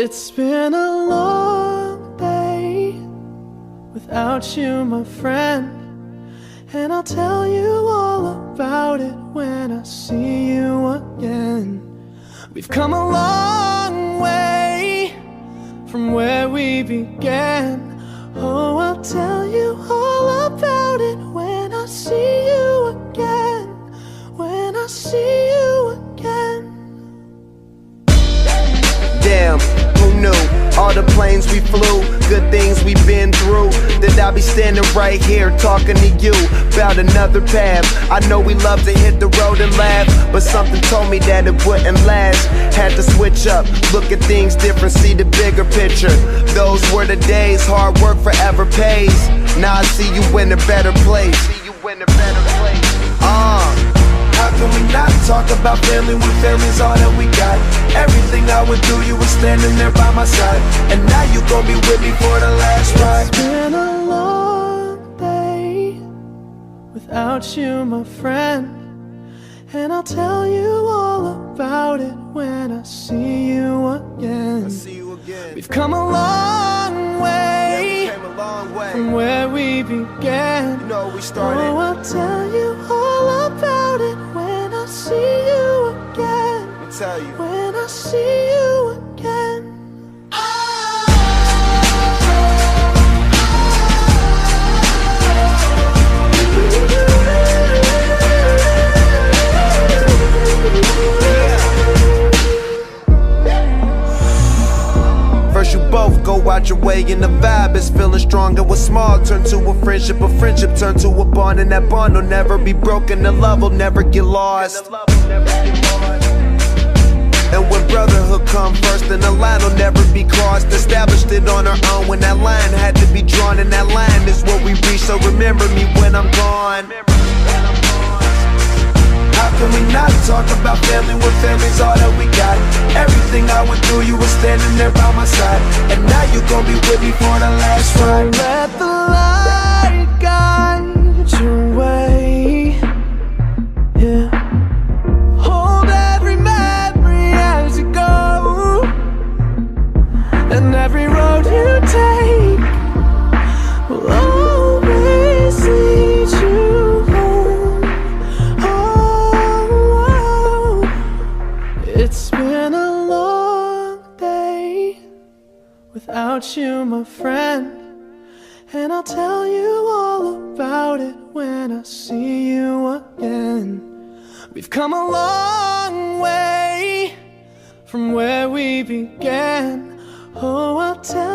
It's been a long day without you, my friend, and I'll tell you all about it when I see you again. We've come a long way from where we began. Oh, I'll tell you all about it when I see you again. When I see you again. Damn, who knew? All the planes we flew, good things we've been through, that I'll be standing right here talking to you about another path. I know we love to hit the road and laugh, but something told me that it wouldn't last. Had to switch up, look at things different, see the bigger picture. Those were the days, hard work forever pays. Now I see you in a better place. How can we not talk about family when family's all that we got? Everything I went through, you were standing there by my side, and now you gon' be with me for the last ride. It's been a long day without you, my friend, and I'll tell you all about it when I see you again. We've come a long way, from where we began. You know we started. Oh, I'll tell you all about it when I see you again. When I see you again. First you both go out your way and the vibe is feeling strong. And what's small turn to a friendship turn to a bond, and that bond will never be broken. The love will never get lost. And when brotherhood come first, then the line will never be crossed. Established it on our own when that line had to be drawn, and that line is what we reach. So remember me when I'm gone. How can we not talk about family when family's all that we got? Everything I went through, you were standing there by my side, and now you gon' be with me for the last ride. Let the light guide your way. Yeah. Hold every memory as you go, and every road you take will always lead you home. Oh, it's been a long day without you, my friend, and I'll tell you all about it when I see you again. We've come a long way from where we began. Oh, I'll tell